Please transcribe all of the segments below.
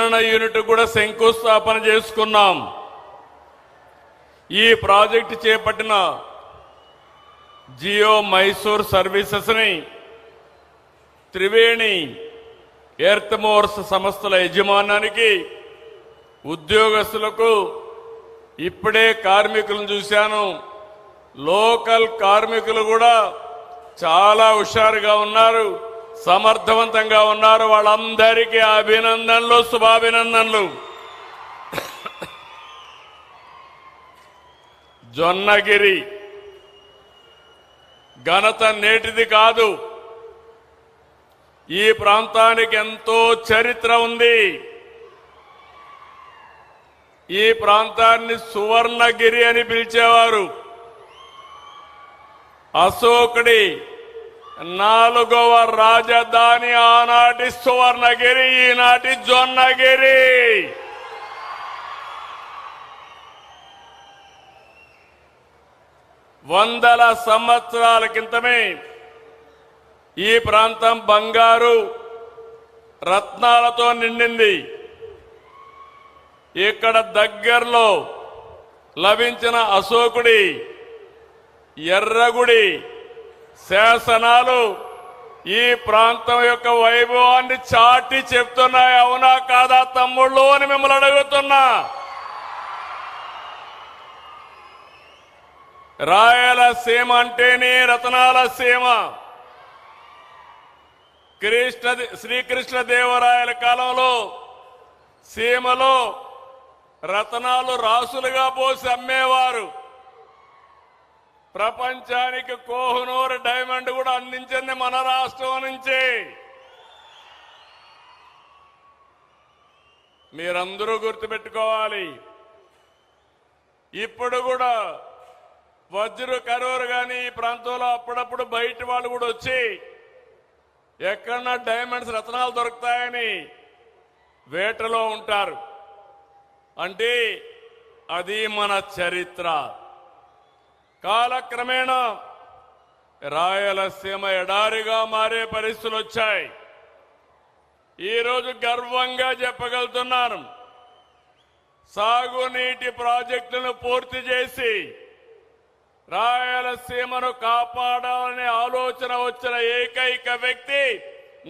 విస్తరణ యూనిట్ కూడా శంకుస్థాపన చేసుకున్నాం. ఈ ప్రాజెక్టు చేపట్టిన జియో మైసూర్ సర్వీసెస్ ని త్రివేణి ఎర్త్ మోర్స్ సంస్థల యజమానానికి, ఉద్యోగస్తులకు, ఇప్పుడే కార్మికులను చూశాను, లోకల్ కార్మికులు కూడా చాలా హుషారుగా ఉన్నారు, సమర్థవంతంగా ఉన్నారు. వాళ్ళందరికీ అభినందనలు, శుభాభినందనలు. జొన్నగిరి ఘనత నేటిది కాదు. ఈ ప్రాంతానికి ఎంతో చరిత్ర ఉంది. ఈ ప్రాంతాన్ని సువర్ణగిరి అని పిలిచేవారు. అశోకుడి 4వ రాజధాని ఆనాటి సువర్ణగిరి, ఈనాటి జొన్నగిరి. వందల సంవత్సరాల క్రితమే ఈ ప్రాంతం బంగారు రత్నాలతో నిండింది. ఇక్కడ దగ్గరలో లభించిన అశోకుడి ఎర్రగుడి శాసనాలు ఈ ప్రాంతం యొక్క వైభవాన్ని చాటి చెప్తున్నాయి. అవునా కాదా తమ్ముళ్ళు అని మిమ్మల్ని అడుగుతున్నా. రాయలసీమ అంటేనే రతనాల సీమ. శ్రీకృష్ణదేవరాయల కాలంలో సీమలో రతనాలు రాసులుగా పోసి అమ్మేవారు. ప్రపంచానికి కోహినూర్ డైమండ్ కూడా అందించింది మన రాష్ట్రం నుంచి. మీరందరూ గుర్తుపెట్టుకోవాలి. ఇప్పుడు కూడా వజ్రు కరూరు కానీ ఈ ప్రాంతంలో అప్పుడప్పుడు బయట వాళ్ళు కూడా వచ్చి ఎక్కడన్నా డైమండ్స్ రత్నాలు దొరుకుతాయని వేటలో ఉంటారు. అంటే అది మన చరిత్ర. కాలక్రమేణా రాయలసీమ ఎడారిగా మారే పరిస్థితులు వచ్చాయి. ఈరోజు గర్వంగా చెప్పగలుగుతున్నాను, సాగునీటి ప్రాజెక్టులను పూర్తి చేసి రాయలసీమను కాపాడాలనే ఆలోచన వచ్చిన ఏకైక వ్యక్తి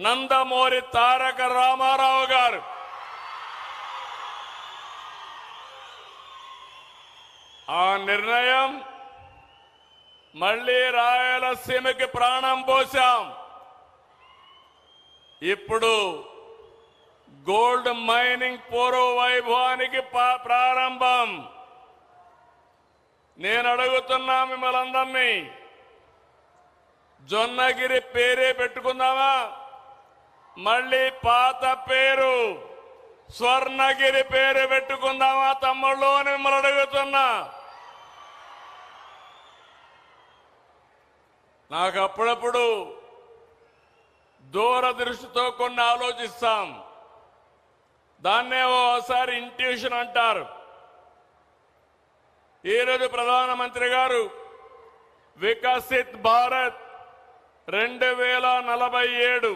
నందమూరి తారక రామారావు గారు. ఆ నిర్ణయం మళ్లీ రాయలసీమకి ప్రాణం పోశాం. ఇప్పుడు గోల్డ్ మైనింగ్ పూర్వ వైభవానికి ప్రారంభం. నేను అడుగుతున్నా మిమ్మల్ని అందరినీ, జొన్నగిరి పేరే పెట్టుకుందామా? మళ్ళీ పాత పేరు స్వర్ణగిరి పేరు పెట్టుకుందామా తమ్ముళ్ళు అని మిమ్మల్ని అడుగుతున్నా. నాకు అప్పుడప్పుడు దూరదృష్టితో కొన్ని ఆలోచిస్తాం. దాన్నే ఓసారి ఇంట్యూషన్ అంటారు. ఈరోజు ప్రధానమంత్రి గారు వికసిత్ భారత్ 2047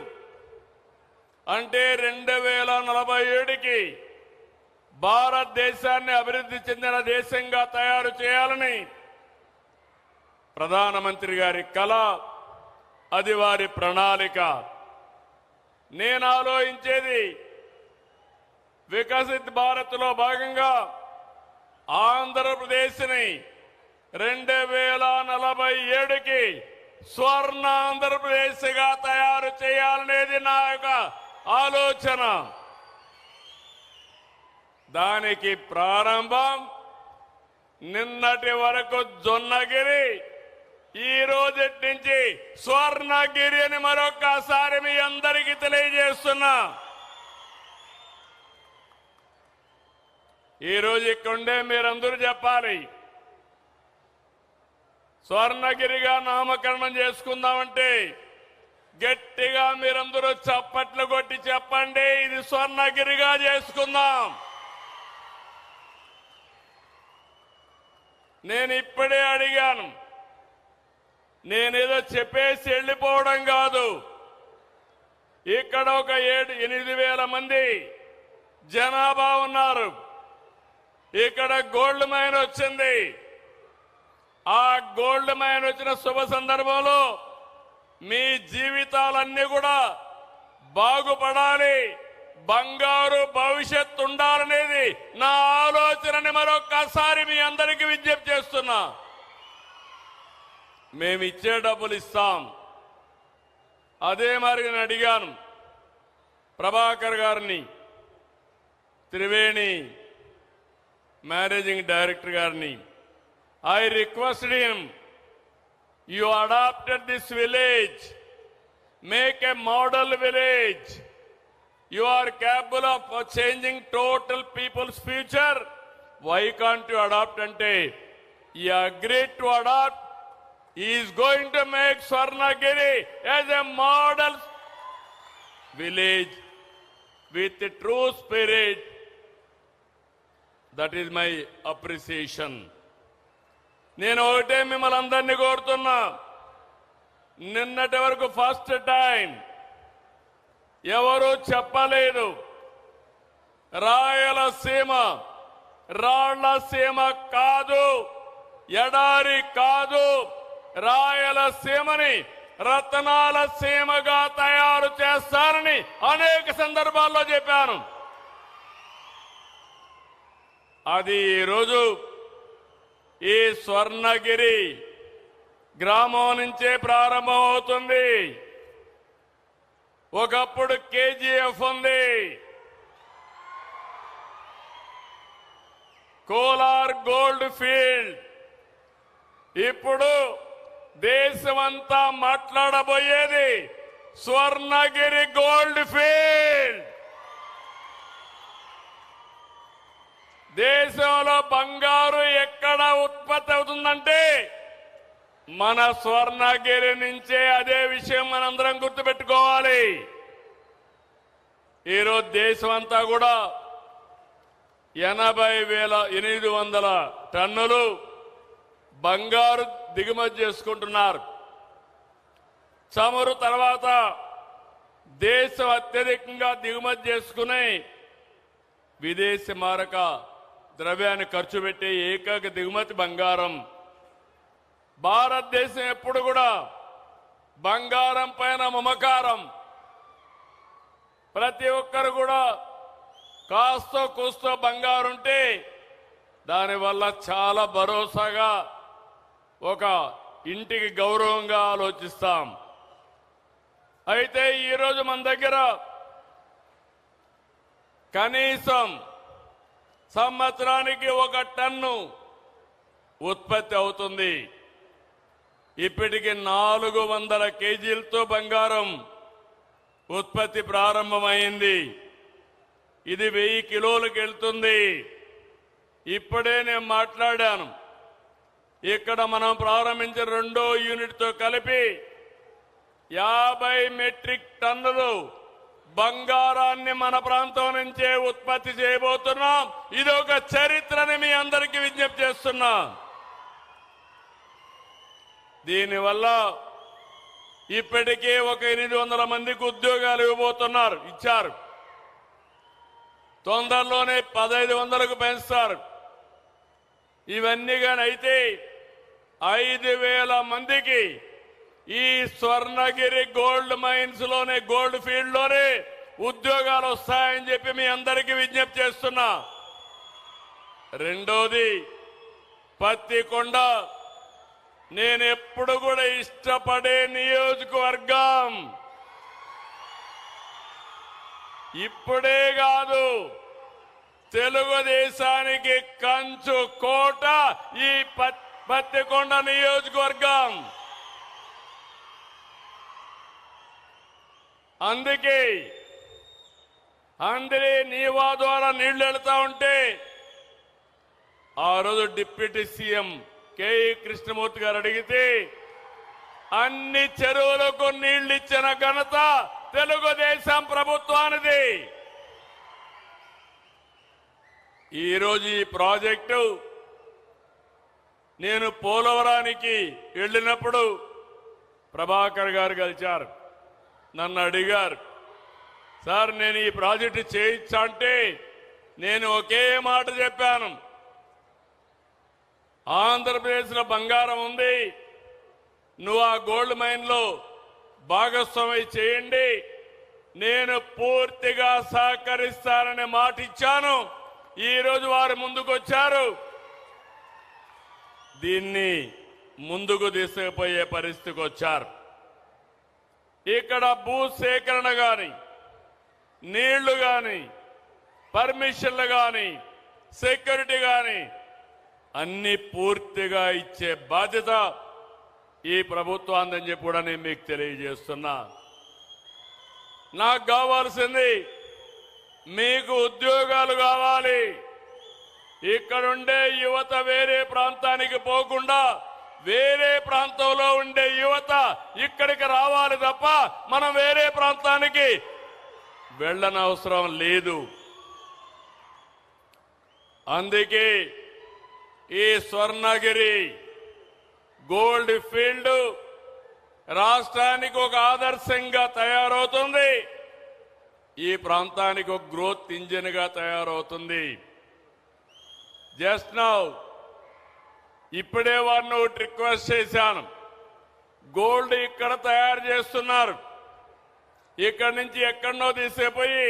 అంటే 2047కి భారతదేశాన్ని అభివృద్ధి చెందిన దేశంగా తయారు చేయాలని ప్రధానమంత్రి గారి కల, అది వారి ప్రణాళిక. నేను ఆలోచించేది వికసిత్ భారత్ లో భాగంగా ఆంధ్రప్రదేశ్ని 2047కి స్వర్ణ ఆంధ్రప్రదేశ్గా తయారు చేయాలనేది నా యొక్క ఆలోచన. దానికి ప్రారంభం నిన్నటి వరకు జొన్నగిరి, ఈ రోజు నుంచి స్వర్ణగిరి అని మరొక్కసారి మీ అందరికీ తెలియజేస్తున్నా. ఈ రోజు ఇక్కడే మీరందరూ చెప్పాలి, స్వర్ణగిరిగా నామకరణం చేసుకుందామంటే గట్టిగా మీరందరూ చప్పట్లు కొట్టి చెప్పండి, ఇది స్వర్ణగిరిగా చేసుకుందాం. నేను ఇప్పుడే అడిగాను, నేనేదో చెప్పేసి వెళ్ళిపోవడం కాదు. ఇక్కడ ఒక 7-8 వేల మంది జనాభా ఉన్నారు. ఇక్కడ గోల్డ్ మైన్ వచ్చింది. ఆ గోల్డ్ మైన్ వచ్చిన శుభ సందర్భంలో మీ జీవితాలన్నీ కూడా బాగుపడాలి, బంగారు భవిష్యత్తు ఉండాలనేది నా ఆలోచనని మరొక్కసారి మీ అందరికీ విజ్ఞప్తి చేస్తున్నా. మేమిచ్చే డబ్బులు ఇస్తాం. అదే మరి నేను అడిగాను ప్రభాకర్ గారిని, త్రివేణి మేనేజింగ్ డైరెక్టర్ గారిని. I requested him, you adopted this village, make a model village. You are capable of changing total people's future. Why can't you adopt? Ante he agreed to adopt. He is going to make Swarnagiri as a model village with a true spirit. That is my appreciation. నేను ఒకటే మిమ్మల్ని అందరినీ కోరుతున్నా, నిన్నటి వరకు first time ఎవరు చెప్పలేదు రాయలసీమ రాళ్లసీమ కాదు, ఎడారి కాదు, రాయలసీమని రత్నాల సీమగా తయారు చేస్తారని అనేక సందర్భాల్లో చెప్పాను. అది ఈరోజు ఈ స్వర్ణగిరి గ్రామం నుంచే ప్రారంభమవుతుంది. ఒకప్పుడు కేజీఎఫ్ ఉంది, కోలార్ గోల్డ్ ఫీల్డ్. ఇప్పుడు దేశమంతా మాట్లాడబోయేది స్వర్ణగిరి గోల్డ్ ఫీల్డ్. దేశంలో బంగారు ఎక్కడ ఉత్పత్తి అవుతుందంటే మన స్వర్ణగిరి నుంచే. అదే విషయం మనందరం గుర్తుపెట్టుకోవాలి. ఈరోజు దేశమంతా కూడా 80,800 టన్నులు బంగారు దిగుమతి చేసుకుంటున్నారు. చమురు తర్వాత దేశం అత్యధికంగా దిగుమతి చేసుకుని విదేశీ మారక ద్రవ్యాన్ని ఖర్చు పెట్టే ఏకైక దిగుమతి బంగారం. భారతదేశం ఎప్పుడు కూడా బంగారం పైన మమకారం. ప్రతి ఒక్కరు కూడా కాస్తో కూస్తో బంగారు ఉంటే దానివల్ల చాలా భరోసాగా ఒక ఇంటికి గౌరవంగా ఆలోచిస్తాం. అయితే ఈరోజు మన దగ్గర కనీసం సంవత్సరానికి 1 టన్ను ఉత్పత్తి అవుతుంది. ఇప్పటికి 400 కేజీలతో బంగారం ఉత్పత్తి ప్రారంభమైంది. ఇది 1000 కిలోలకు వెళ్తుంది. ఇప్పుడే నేను మాట్లాడాను, ఇక్కడ మనం ప్రారంభించిన 2వ యూనిట్తో కలిపి 50 మెట్రిక్ టన్నులు బంగారాన్ని మన ప్రాంతం నుంచే ఉత్పత్తి చేయబోతున్నాం. ఇది ఒక చరిత్రని మీ అందరికీ విజ్ఞప్తి చేస్తున్నా. దీనివల్ల ఇప్పటికే ఒక 800 మందికి ఉద్యోగాలు ఇచ్చారు. తొందరలోనే 1500కు పెంచుతారు. ఇవన్నీ కానీ అయితే 5000 మందికి ఈ స్వర్ణగిరి గోల్డ్ మైన్స్ లోనే, గోల్డ్ ఫీల్డ్ లోనే ఉద్యోగాలు వస్తాయని చెప్పి మీ అందరికీ విజ్ఞప్తి చేస్తున్నా. రెండోది పత్తికొండ. నేను ఎప్పుడు కూడా ఇష్టపడే నియోజకవర్గం. ఇప్పుడే కాదు, తెలుగుదేశానికి కంచు కోట ఈ పత్తికొండ నియోజకవర్గం. అందుకే అందరి నీవా ద్వారా నీళ్లు వెళ్తా ఉంటే ఆ రోజు డిప్యూటీ సీఎం కేఈ కృష్ణమూర్తి గారు అడిగితే అన్ని చెరువులకు నీళ్లు ఇచ్చిన ఘనత తెలుగుదేశం ప్రభుత్వానిది. ఈరోజు ఈ ప్రాజెక్టు నేను పోలవరానికి వెళ్ళినప్పుడు ప్రభాకర్ గారు కలిశారు. నన్ను అడిగారు, సార్ నేను ఈ ప్రాజెక్టు చేయించా అంటే నేను ఒకే మాట చెప్పాను, ఆంధ్రప్రదేశ్లో బంగారం ఉంది, నువ్వు ఆ గోల్డ్ మైన్లో భాగస్వామి చేయండి, నేను పూర్తిగా సహకరిస్తానని మాట ఇచ్చాను. ఈరోజు వారు ముందుకొచ్చారు. దీన్ని ముందుకు తీసుకుపోయే పరిస్థితికి వచ్చారు. ఇక్కడ భూ సేకరణ గాని, నీళ్లు గాని, పర్మిషన్లు గాని, సెక్యూరిటీ గాని అన్ని పూర్తిగా ఇచ్చే బాధ్యత ఈ ప్రభుత్వాన్ని చెప్పి కూడా నేను మీకు తెలియజేస్తున్నా. నాకు కావాల్సింది మీకు ఉద్యోగాలు కావాలి. ఇక్కడుండే యువత వేరే ప్రాంతానికి పోకుండా వేరే ప్రాంతంలో ఉండే యువత ఇక్కడికి రావాలి తప్ప మనం వేరే ప్రాంతానికి వెళ్ళనవసరం లేదు. అందుకే ఈ స్వర్ణగిరి గోల్డ్ ఫీల్డ్ రాష్ట్రానికి ఒక ఆదర్శంగా తయారవుతుంది. ఈ ప్రాంతానికి ఒక గ్రోత్ ఇంజిన్ గా తయారవుతుంది. జస్ట్ నౌ ఇప్పుడే వారిని ఒకటి రిక్వెస్ట్ చేశాను. గోల్డ్ ఇక్కడ తయారు చేస్తున్నారు, ఇక్కడి నుంచి ఎక్కడనో తీసుకుపోయి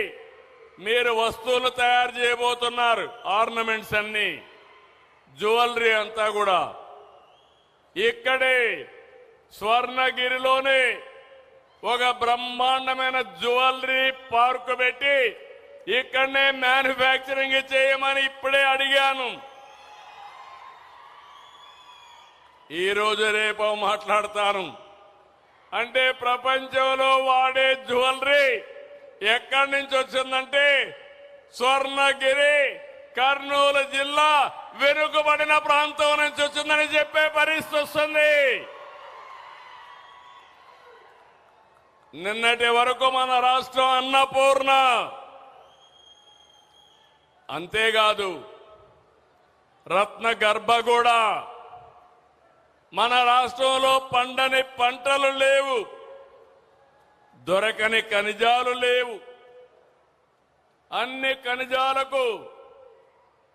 మీరు వస్తువులు తయారు చేయబోతున్నారు. ఆర్నమెంట్స్ అన్ని, జ్యువెలరీ అంతా కూడా ఇక్కడే స్వర్ణగిరిలోనే ఒక బ్రహ్మాండమైన జ్యువెలరీ పార్క్ పెట్టి ఇక్కడనే మ్యానుఫ్యాక్చరింగ్ చేయమని ఇప్పుడే అడిగాను. ఈ రోజు రేపు మాట్లాడతాను. అంటే ప్రపంచంలో వాడే జ్యువెలరీ ఎక్కడి నుంచి వచ్చిందంటే స్వర్ణగిరి కర్నూలు జిల్లా వెనుకబడిన ప్రాంతం నుంచి వచ్చిందని చెప్పే పరిస్థితి వస్తుంది. నిన్నటి వరకు మన రాష్ట్రం అన్నపూర్ణ. అంతేకాదు రత్న గర్భగూడ. మన రాష్ట్రంలో పండని పంటలు లేవు, దొరకని ఖనిజాలు లేవు. అన్ని ఖనిజాలకు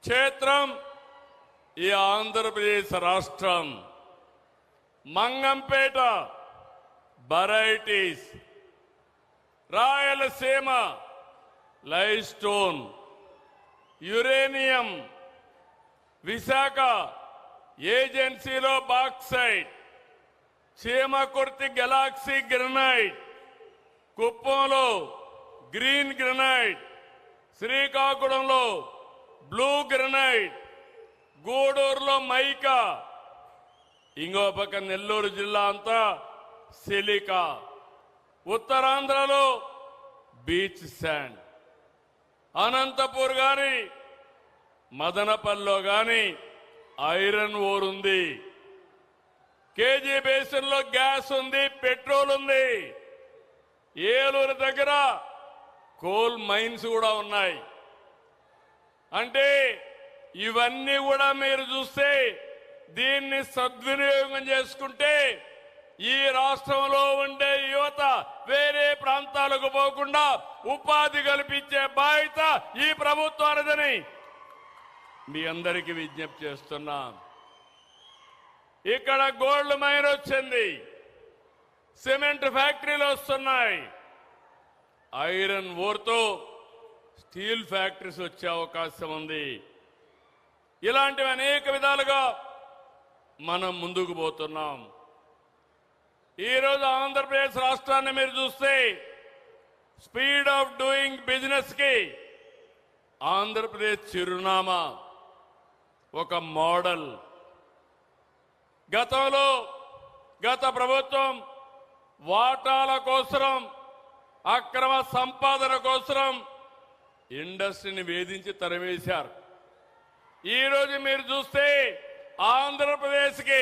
క్షేత్రం ఈ ఆంధ్రప్రదేశ్ రాష్ట్రం. Mangampeta varieties, Rayalaseema lime stone, uranium, Visakha ఏజెన్సీలో బాక్సైట్, చీమకుర్తి గెలాక్సీ గ్రనైట్, కుప్పంలో గ్రీన్ గ్రనైట్, శ్రీకాకుళంలో బ్లూ గ్రనైట్, గూడూరులో మైకా, ఇంకో పక్క నెల్లూరు జిల్లా అంతా సిలికా, ఉత్తరాంధ్రలో బీచ్ శాండ్, అనంతపూర్ గాని మదనపల్లిలో గాని ఐరన్ ఓర్ ఉంది, కేజీ బేసిన్ లో గ్యాస్ ఉంది, పెట్రోల్ ఉంది, ఏలూరు దగ్గర కోల్ మైన్స్ కూడా ఉన్నాయి. అంటే ఇవన్నీ కూడా మీరు చూస్తే దీన్ని సద్వినియోగం చేసుకుంటే ఈ రాష్ట్రంలో ఉండే యువత వేరే ప్రాంతాలకు పోకుండా ఉపాధి కల్పించే బాధ్యత ఈ ప్రభుత్వానిదని మీ అందరికీ విజ్ఞప్తి చేస్తున్నా. ఇక్కడ గోల్డ్ మైన్ వచ్చింది, సిమెంట్ ఫ్యాక్టరీలు వస్తున్నాయి, ఐరన్ ఓర్తో స్టీల్ ఫ్యాక్టరీస్ వచ్చే అవకాశం ఉంది. ఇలాంటివి అనేక విధాలుగా మనం ముందుకు పోతున్నాం. ఈరోజు ఆంధ్రప్రదేశ్ రాష్ట్రాన్ని మీరు చూస్తే స్పీడ్ ఆఫ్ డూయింగ్ బిజినెస్ కి ఆంధ్రప్రదేశ్ చిరునామా, ఒక మోడల్. గతంలో గత ప్రభుత్వం వాటాల కోసం, అక్రమ సంపాదన కోసం ఇండస్ట్రీని వేధించి తరిమేశారు. ఈరోజు మీరు చూస్తే ఆంధ్రప్రదేశ్ కి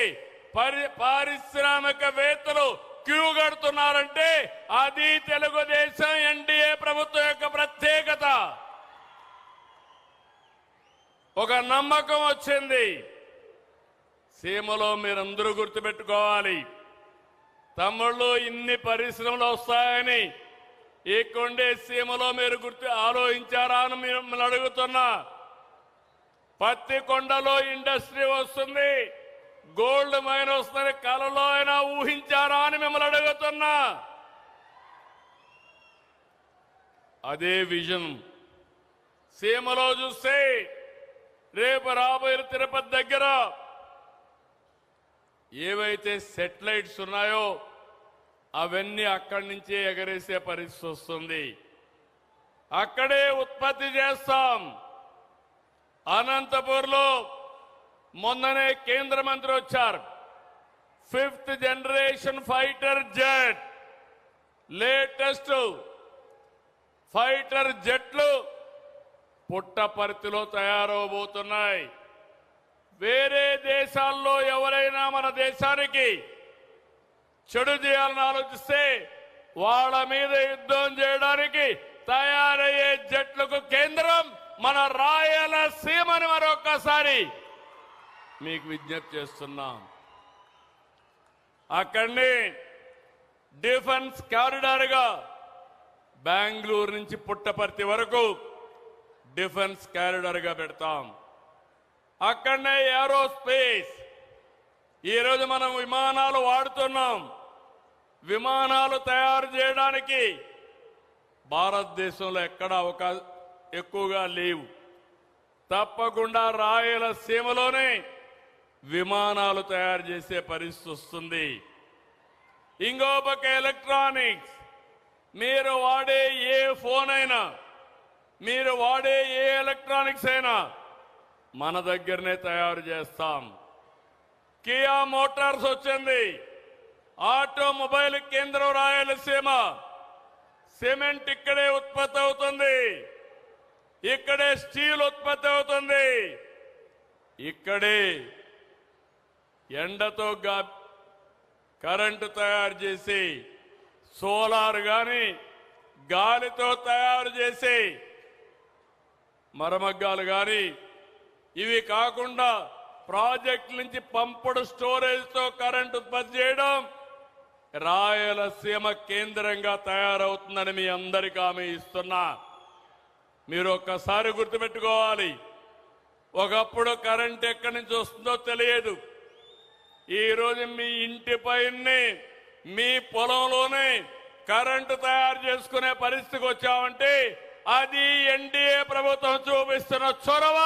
పారిశ్రామికవేత్తలు క్యూ కడుతున్నారంటే అది తెలుగుదేశం ఎన్డీఏ ప్రభుత్వం యొక్క ప్రత్యేకత. ఒక నమ్మకం వచ్చింది. సీమలో మీరందరూ గుర్తుపెట్టుకోవాలి, తమ్ముళ్ళు ఇన్ని పరిశ్రమలు వస్తాయని ఈ కొండే సీమలో మీరు ఆలోచించారా అని మిమ్మల్ని అడుగుతున్నా. పత్తి కొండలో ఇండస్ట్రీ వస్తుంది, గోల్డ్ మైన్ వస్తుంది, కలలో అయినా ఊహించారా అని మిమ్మల్ని అడుగుతున్నా. అదే విజన్ సీమలో చూస్తే రేపు రాబోయే తిరుపతి దగ్గర ఏవైతే సెటిలైట్స్ ఉన్నాయో అవన్నీ అక్కడి నుంచే ఎగరేసే పరిస్థితి వస్తుంది. అక్కడే ఉత్పత్తి చేస్తాం. అనంతపూర్లో మొన్ననే కేంద్ర మంత్రి వచ్చారు. 5th generation fighter jet, latest fighter జెట్లు పుట్టపర్తిలో తయారవబోతున్నాయి. వేరే దేశాల్లో ఎవరైనా మన దేశానికి చెడు చేయాలని ఆలోచిస్తే వాళ్ళ మీద యుద్ధం చేయడానికి తయారయ్యే జట్లకు కేంద్రం మన రాయలసీమని మరొక్కసారి మీకు విజ్ఞప్తి చేస్తున్నాం. అక్కడిని డిఫెన్స్ కారిడార్గా బెంగళూరు నుంచి పుట్టపర్తి వరకు డిఫెన్స్ కారిడార్గా పెడతాం. అక్కడనే ఏరోస్పేస్. ఈరోజు మనం విమానాలు వాడుతున్నాం. విమానాలు తయారు చేయడానికి భారతదేశంలో ఎక్కడ ఎక్కువగా లేవు. తప్పకుండా రాయలసీమలోనే విమానాలు తయారు చేసే పరిస్థితి వస్తుంది. ఇంకో పక్క ఎలక్ట్రానిక్స్. మీరు వాడే ఏ ఫోన్ అయినా, మీరు వాడే ఏ ఎలక్ట్రానిక్స్ అయినా మన దగ్గరనే తయారు చేస్తాం. కియా మోటార్స్ వచ్చింది. ఆటోమొబైల్ కేంద్రం రాయలసీమ. సిమెంట్ ఇక్కడే ఉత్పత్తి అవుతుంది, ఇక్కడే స్టీల్ ఉత్పత్తి అవుతుంది, ఇక్కడే ఎండతో కరెంటు తయారు చేసి సోలార్ గాని గాలితో తయారు చేసి మరమగ్గాలు గాని, ఇవి కాకుండా ప్రాజెక్ట్ నుంచి పంపుడు స్టోరేజ్తో కరెంటు ఉత్పత్తి చేయడం రాయలసీమ కేంద్రంగా తయారవుతుందని మీ అందరికీ హామీ ఇస్తున్నా. మీరు ఒక్కసారి గుర్తుపెట్టుకోవాలి, ఒకప్పుడు కరెంట్ ఎక్కడి నుంచి వస్తుందో తెలియదు. ఈరోజు మీ ఇంటి పైనే, మీ పొలంలోనే కరెంటు తయారు చేసుకునే పరిస్థితికి వచ్చామంటే అది ఎన్డీఏ ప్రభుత్వం చూపిస్తున్న చొరవ.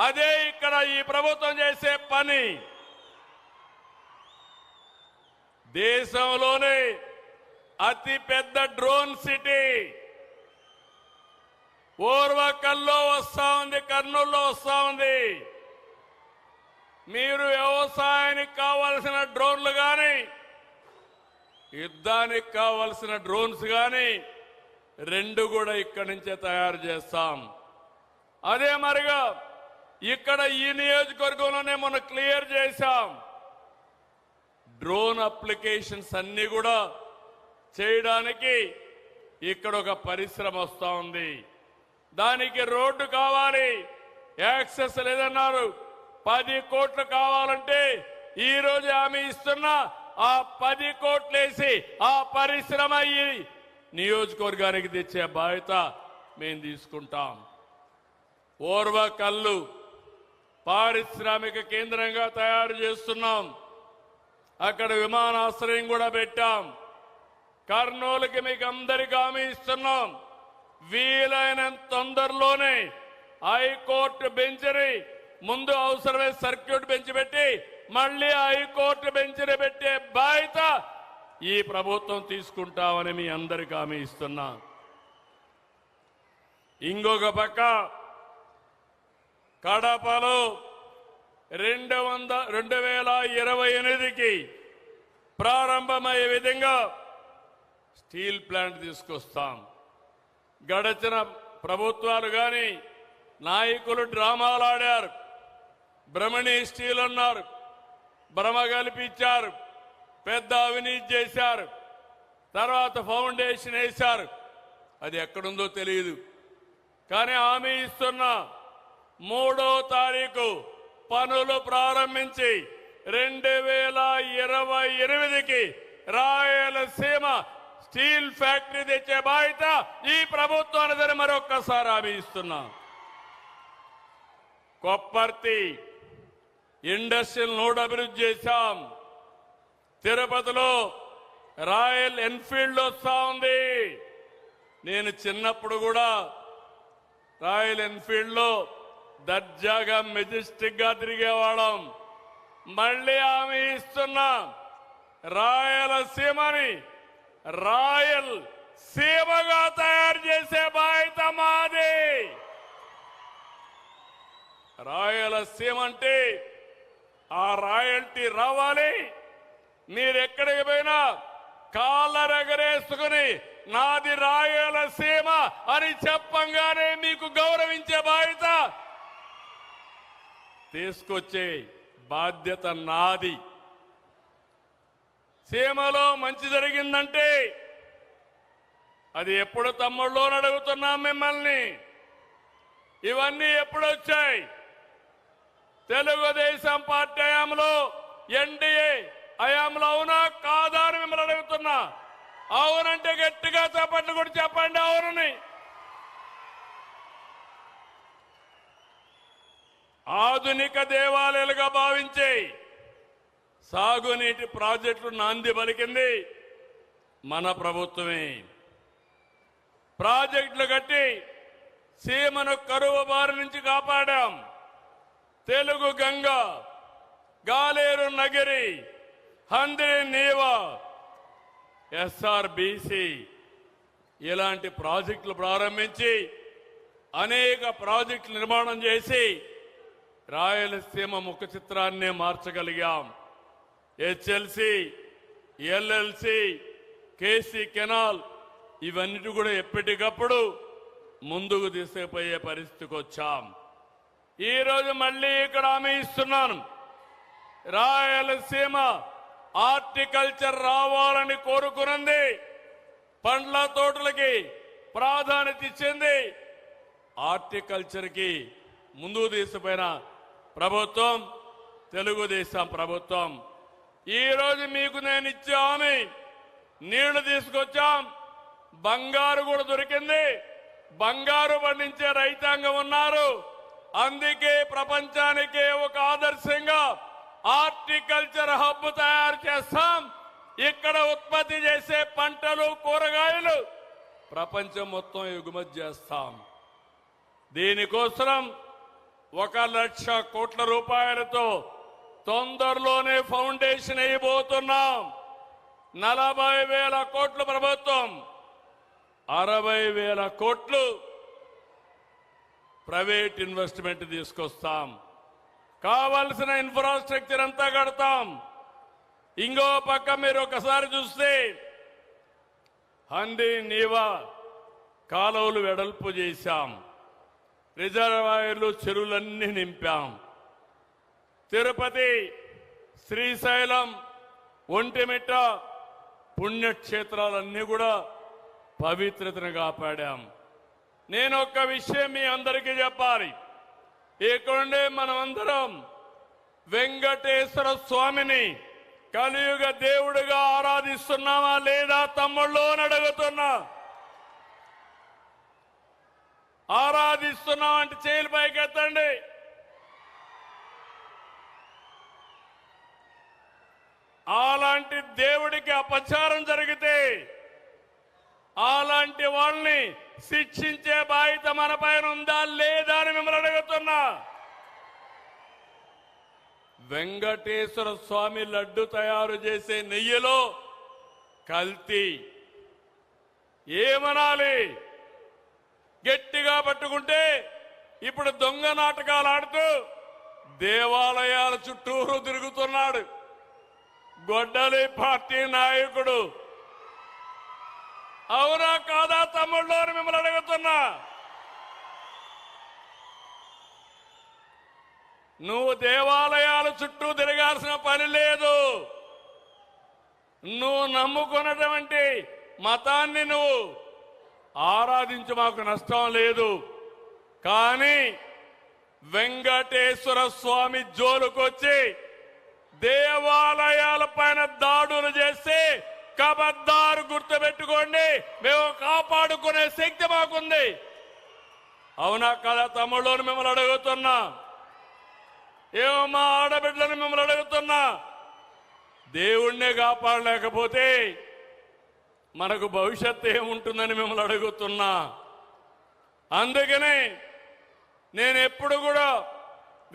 అదే ఇక్కడ ఈ ప్రభుత్వం చేసే పని. దేశంలోనే అతి పెద్ద డ్రోన్ సిటీ ఓర్వకల్లో వస్తా ఉంది, కర్నూలులో వస్తా ఉంది. మీరు వ్యవసాయానికి కావాల్సిన డ్రోన్లు కానీ, యుద్ధానికి కావాల్సిన డ్రోన్స్ కానీ రెండు కూడా ఇక్కడి నుంచే తయారు చేస్తాం. అదే మరిగా ఇక్కడ ఈ నియోజకవర్గంలోనే మనం క్లియర్ చేశాం. డ్రోన్ అప్లికేషన్స్ అన్ని కూడా చేయడానికి ఇక్కడ ఒక పరిశ్రమ వస్తా ఉంది. దానికి రోడ్డు కావాలి, యాక్సెస్ లేదన్నారు. 10 కోట్లు కావాలంటే ఈ రోజు హామీ ఇస్తున్నా. ఆ 10 కోట్లేసి ఆ పరిశ్రమ ఈ నియోజకవర్గానికి తెచ్చే బాధ్యత మేము తీసుకుంటాం. ఓర్వకల్లు పారిశ్రామిక కేంద్రంగా తయారు చేస్తున్నాం. అక్కడ విమానాశ్రయం కూడా పెట్టాం. కర్నూలుకి మీకు అందరికీ హామీ ఇస్తున్నాం. వీలైనంత తొందరలోనే హైకోర్టు బెంచ్ని, ముందు అవసరమైన సర్క్యూట్ బెంచ్ పెట్టి మళ్ళీ హైకోర్టు బెంచ్ని పెట్టే బాధ్యత ఈ ప్రభుత్వం తీసుకుంటామని మీ అందరికీ హామీ ఇస్తున్నా. ఇంకొక పక్క కడపలో 2028కి ప్రారంభమయ్యే విధంగా స్టీల్ ప్లాంట్ తీసుకొస్తాం. గడచిన ప్రభుత్వాలు కానీ నాయకులు డ్రామాలు ఆడారు. బ్రహ్మణి స్టీల్ అన్నారు, భ్రమ కల్పించారు, పెద్ద అవినీతి చేశారు, తర్వాత ఫౌండేషన్ వేశారు. అది ఎక్కడుందో తెలియదు. కానీ హామీ ఇస్తున్నా, 3వ తారీఖు పనులు ప్రారంభించి 2028కి రాయలసీమ స్టీల్ ఫ్యాక్టరీ తెచ్చే బాధ్యత ఈ ప్రభుత్వానికి మరొక్కసారి హామీ ఇస్తున్నా. కొప్పర్తి ఇండస్ట్రియల్ నోడ్ అభివృద్ధి చేశాం. తిరుపతిలో రాయల్ ఎన్ఫీల్డ్ వస్తా ఉంది. నేను చిన్నప్పుడు కూడా రాయల్ ఎన్ఫీల్డ్ లో దర్జాగా మెజెస్టిక్ గా తిరిగేవాళ్ళం. మళ్ళీ హామీ ఇస్తున్నా, రాయలసీమని రాయల్ సీమగా తయారు చేసే బాధ్యత మాది. రాయలసీమ అంటే ఆ రాయల్టీ రావాలి. మీరెక్కడికి పోయినా కాళ్ళరెగరేసుకుని నాది రాయలసీమ అని చెప్పంగానే మీకు గౌరవించే బాధ్యత తీసుకొచ్చే బాధ్యత నాది. సీమలో మంచి జరిగిందంటే అది ఎప్పుడు తమ్ముళ్ళు అని అడుగుతున్నాం మిమ్మల్ని. ఇవన్నీ ఎప్పుడు వచ్చాయి? తెలుగుదేశం పార్టీ హయాంలో, ఎన్డీఏ హయాంలో అవునా కాదా అని మిమ్మల్ని అడుగుతున్నా. అవునంటే గట్టిగా చప్పట్లు కూడా చెప్పండి అవునని. ఆధునిక దేవాలయాలుగా భావించే సాగునీటి ప్రాజెక్టులు నాంది పలికింది మన ప్రభుత్వమే. ప్రాజెక్టులు కట్టి సీమను కరువు బారి నుంచి కాపాడాం. తెలుగు గంగ, గాలేరు నగిరి, హంద్రి నీవా, ఎస్ఆర్బీసీ ఇలాంటి ప్రాజెక్టులు ప్రారంభించి అనేక ప్రాజెక్టులు నిర్మాణం చేసి రాయలసీమ ముఖ చిత్రాన్నే మార్చగలిగాం. హెచ్ఎల్సి, ఎల్ఎల్సి, కేసీ కెనాల్ ఇవన్నీ కూడా ఎప్పటికప్పుడు ముందుకు తీసుకుపోయే పరిస్థితికి వచ్చాం. ఈరోజు మళ్ళీ ఇక్కడ హామీ ఇస్తున్నాను, రాయలసీమ హార్టికల్చర్ రావాలని కోరుకున్నది. పండ్ల తోటలకి ప్రాధాన్యత ఇచ్చింది. హార్టికల్చర్ కి ముందుకు తీసుకుపోయిన ప్రభుత్వం తెలుగుదేశం ప్రభుత్వం. ఈ రోజు మీకు నేను ఇచ్చే హామీ, నీళ్లు తీసుకొచ్చాం, బంగారు కూడా దొరికింది. బంగారు పండించే రైతాంగం ఉన్నారు. అందుకే ప్రపంచానికే ఒక ఆదర్శంగా హార్టికల్చర్ హబ్ తయారు చేస్తాం. ఇక్కడ ఉత్పత్తి చేసే పంటలు, కూరగాయలు ప్రపంచం మొత్తం ఎగుమతి చేస్తాం. దీనికోసం 1,00,000 కోట్ల రూపాయలతో తొందరలోనే ఫౌండేషన్ వేయబోతున్నాం. 40,000 కోట్లు ప్రభుత్వం, 60,000 కోట్లు ప్రైవేట్ ఇన్వెస్ట్మెంట్ తీసుకొస్తాం. కావలసిన ఇన్ఫ్రాస్ట్రక్చర్ అంతా కడతాం. ఇంకో పక్క మీరు ఒకసారి చూస్తే హంది నీవా కాలువలు వెడల్పు చేశాం. రిజర్వాయర్లు, చెరువులన్నీ నింపాం. తిరుపతి, శ్రీశైలం, ఒంటిమిట్ట పుణ్యక్షేత్రాలన్నీ కూడా పవిత్రతను కాపాడాం. నేను ఒక్క విషయం మీ అందరికీ చెప్పాలి. ఇక్కడుండే మనమందరం వెంకటేశ్వర స్వామిని కలియుగ దేవుడిగా ఆరాధిస్తున్నామా లేదా తమ్ముళ్ళు అని అడుగుతున్నా. ఆరాధిస్తున్నాం అంటే చేతులు పైకెత్తండి. అలాంటి దేవుడికి అపచారం జరిగితే అలాంటి వాళ్ళని శిక్షించే బాధ్యత మన పైన ఉందా లేదా అని మిమ్మల్ని అడుగుతున్నా. వెంకటేశ్వర స్వామి లడ్డు తయారు చేసే నెయ్యిలో కల్తీ. ఏమనాలి? గట్టిగా పట్టుకుంటే ఇప్పుడు దొంగ నాటకాలు ఆడుతూ దేవాలయాల చుట్టూరు తిరుగుతున్నాడు గొడ్డలి పార్టీ నాయకుడు. అవునా కాదా తమ్ముళ్ళు అని మిమ్మల్ని అడుగుతున్నా. నువ్వు దేవాలయాల చుట్టూ తిరగాల్సిన పని లేదు. నువ్వు నమ్ముకున్నటువంటి మతాన్ని నువ్వు ఆరాధించు, మాకు నష్టం లేదు. కానీ వెంకటేశ్వర స్వామి జోలుకొచ్చి దేవాలయాల పైన దాడులు చేస్తే ఖబర్దారు గుర్తుపెట్టుకోండి, మేము కాపాడుకునే శక్తి మాకుంది. అవునా కదా తమ్ముళ్ళని మిమ్మల్ని అడుగుతున్నా, ఏమో మా ఆడబిడ్డలను మిమ్మల్ని అడుగుతున్నా. దేవుణ్ణే కాపాడలేకపోతే మనకు భవిష్యత్తు ఏముంటుందని మిమ్మల్ని అడుగుతున్నా. అందుకని నేను ఎప్పుడు కూడా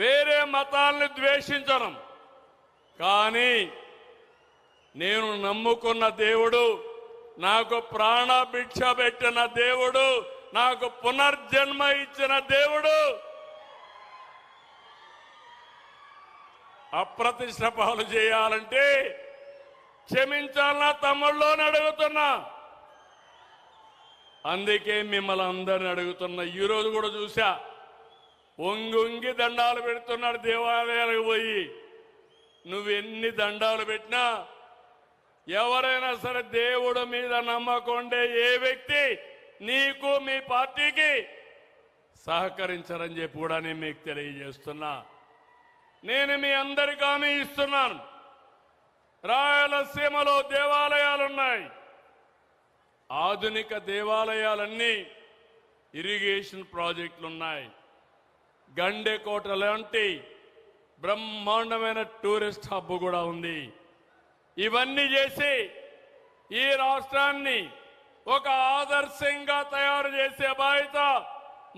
వేరే మతాలను ద్వేషించను, కానీ నేను నమ్ముకున్న దేవుడు, నాకు ప్రాణభిక్ష పెట్టిన దేవుడు, నాకు పునర్జన్మ ఇచ్చిన దేవుడు అప్రతిష్ట పాలు చేయాలంటే క్షమించాలన్నా తమ్ముళ్ళు అని అడుగుతున్నా. అందుకే మిమ్మల్ని అందరిని అడుగుతున్నా. ఈరోజు కూడా చూసా, వంగి దండాలు పెడుతున్నాడు దేవాలయాలకు పోయి. నువ్వు ఎన్ని దండాలు పెట్టినా ఎవరైనా సరే దేవుడు మీద నమ్మకుండే ఏ వ్యక్తి నీకు మీ పార్టీకి సహకరించరని చెప్పి కూడా నేను మీకు తెలియజేస్తున్నా. నేను మీ అందరికీ హామీ ఇస్తున్నాను. రాయలసీమలో దేవాలయాలున్నాయి. ఆధునిక దేవాలయాలన్నీ ఇరిగేషన్ ప్రాజెక్టులున్నాయి. గండెకోట లాంటి బ్రహ్మాండమైన టూరిస్ట్ హబ్ కూడా ఉంది. ఇవన్నీ చేసి ఈ రాష్ట్రాన్ని ఒక ఆదర్శంగా తయారు చేసే బాధ్యత,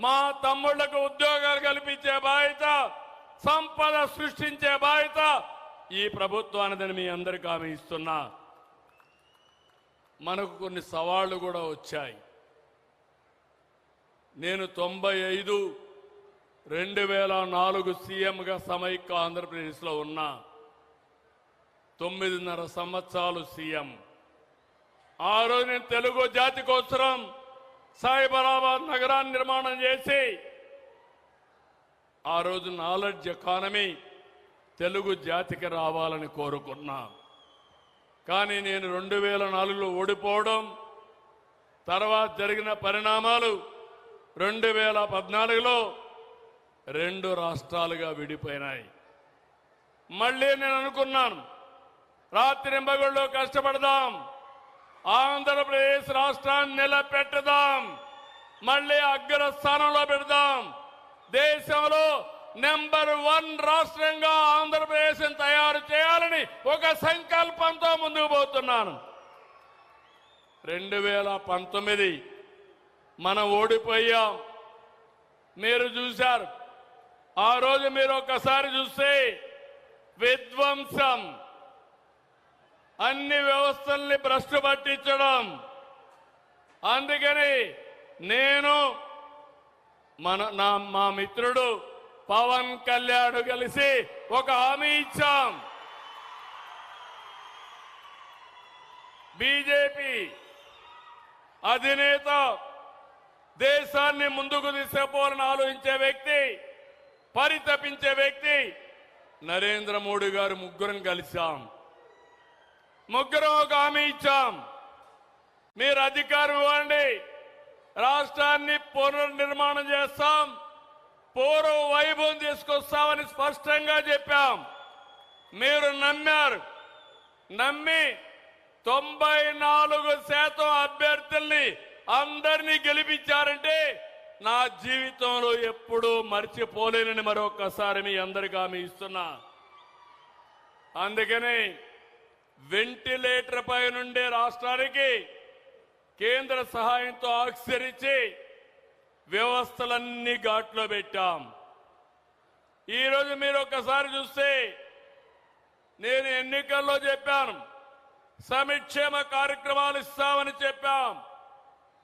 మా తమ్ముళ్లకు ఉద్యోగాలు కల్పించే బాధ్యత, సంపద సృష్టించే బాధ్యత ఈ ప్రభుత్వానిదని మీ అందరికీ హామీ ఇస్తున్నా. మనకు కొన్ని సవాళ్లు కూడా వచ్చాయి. నేను 95, 2004 సీఎంగా సమైక్య ఆంధ్రప్రదేశ్లో ఉన్నా. 9.5 సంవత్సరాలు సీఎం. ఆ రోజు నేను తెలుగు జాతి కోసం సైబరాబాద్ నగరాన్ని నిర్మాణం చేసి, ఆ రోజు నాలెడ్జ్ ఎకానమీ తెలుగు జాతికి రావాలని కోరుకున్నా. కానీ నేను 2004లో ఓడిపోవడం, తర్వాత జరిగిన పరిణామాలు 2014లో 2 రాష్ట్రాలుగా విడిపోయినాయి. మళ్ళీ నేను అనుకున్నాను, రాత్రింబగళ్ళు కష్టపడదాం, ఆంధ్రప్రదేశ్ రాష్ట్రాన్ని నిలబెట్టదాం, మళ్ళీ అగ్రస్థానంలో పెడదాం, దేశంలో నెంబర్ 1 రాష్ట్రంగా ఆంధ్రప్రదేశ్ తయారు చేయాలని ఒక సంకల్పంతో ముందుకు పోతున్నాను. 2019 మనం ఓడిపోయాం. మీరు చూశారు. ఆ రోజు మీరు ఒక్కసారి చూస్తే విధ్వంసం, అన్ని వ్యవస్థల్ని భ్రష్టు పట్టించడం. అందుకని నేను మా మిత్రుడు పవన్ కళ్యాణ్ కలిసి ఒక హామీ ఇచ్చాం. బీజేపీ అధినేత దేశాన్ని ముందుకు తీసుకుపోవాలని ఆలోచించే వ్యక్తి, పరితపించే వ్యక్తి నరేంద్ర మోడీ గారు. ముగ్గురం కలిసాం. ముగ్గురం ఒక హామీ ఇచ్చాం. మీరు అధికారం ఇవ్వండి, రాష్ట్రాన్ని పునర్నిర్మాణం చేస్తాం, పూర్వ వైభవం తీసుకొస్తామని స్పష్టంగా చెప్పాం. మీరు నమ్మారు. నమ్మి 94% అభ్యర్థుల్ని అందరినీ గెలిపించారంటే నా జీవితంలో ఎప్పుడూ మర్చిపోలేనని మరొకసారి మీ అందరికీ హామీ ఇస్తున్నా. అందుకని వెంటిలేటర్ పై నుండే రాష్ట్రానికి కేంద్ర సహాయంతో ఆక్సిజన్ ఇచ్చి వ్యవస్థలన్నీ ఘాట్లో పెట్టాం. ఈరోజు మీరు ఒక్కసారి చూస్తే, నేను ఎన్నికల్లో చెప్పాను, సంక్షేమ కార్యక్రమాలు ఇస్తామని చెప్పాం,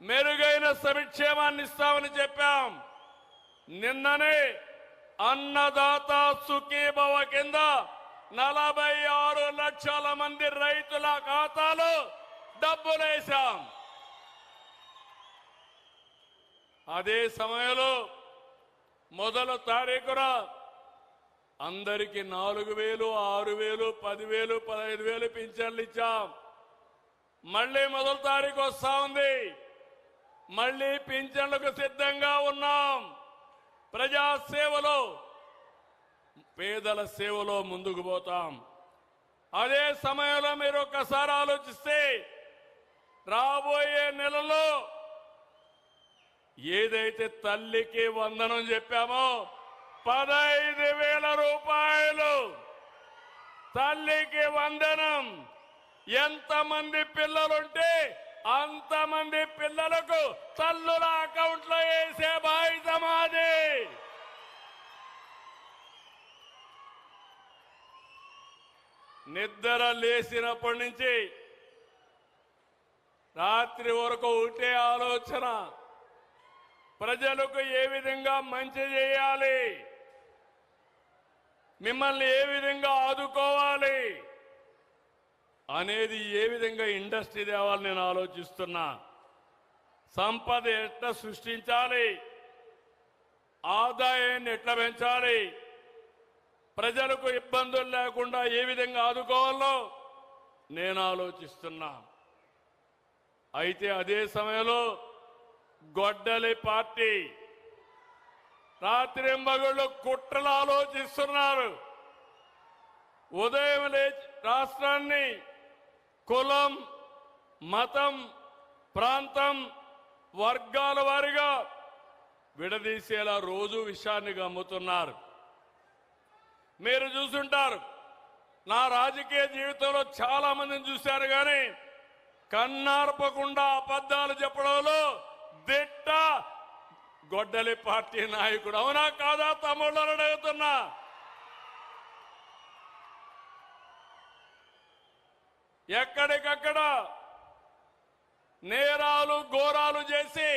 మెరుగైన సంక్షేమాన్ని ఇస్తామని చెప్పాం. నిన్ననే అన్నదాత సుఖీభవ కింద 46 లక్షల మంది రైతుల ఖాతాలో డబ్బులేశాం. అదే సమయంలో మొదటి తారీఖున అందరికీ 4,000, 6,000, 10,000, 15,000 పింఛన్లు ఇచ్చాం. మళ్లీ మొదటి తారీఖు వస్తా ఉంది. మళ్లీ పింఛన్లకు సిద్ధంగా ఉన్నాం. ప్రజాసేవలో, పేదల సేవలో ముందుకు పోతాం. అదే సమయంలో మీరు ఒక్కసారి ఆలోచిస్తే రాబోయే నెలలో ఏదైతే తల్లికి వందనం చెప్పామో 15,000 రూపాయలు తల్లికి వందనం. ఎంతమంది పిల్లలుంటే అంతమంది పిల్లలకు తల్లుల అకౌంట్లో వేసే బాధ్యత మాది. నిద్ర లేచినప్పటి నుంచి రాత్రి వరకు ఒకటే ఆలోచన, ప్రజలకు ఏ విధంగా మంచి చేయాలి, మిమ్మల్ని ఏ విధంగా ఆదుకోవాలి అనేది, ఏ విధంగా ఇండస్ట్రీ తేవాలని నేను ఆలోచిస్తున్నా. సంపద ఎట్లా సృష్టించాలి, ఆదాయాన్ని ఎట్లా పెంచాలి, ప్రజలకు ఇబ్బందులు లేకుండా ఏ విధంగా ఆదుకోవాలో నేను ఆలోచిస్తున్నా. అయితే అదే సమయంలో గొడ్డలి పార్టీ రాత్రింబగళ్ళు కుట్రలు ఆలోచిస్తున్నారు. ఉదయం లేచి రాష్ట్రాన్ని కులం, మతం, ప్రాంతం, వర్గాల వారిగా విడదీసేలా రోజు విషయాన్ని గమ్ముతున్నారు. మీరు చూసుంటారు, నా రాజకీయ జీవితంలో చాలా మందిని చూశారు, కానీ కన్నార్పకుండా అబద్ధాలు చెప్పడంలో దిట్ట గొడ్డలి పార్టీ నాయకుడు. అవునా కాదా తమ్ముళ్ళని అడుగుతున్నా. ఎక్కడికక్కడ నేరాలు ఘోరాలు చేసి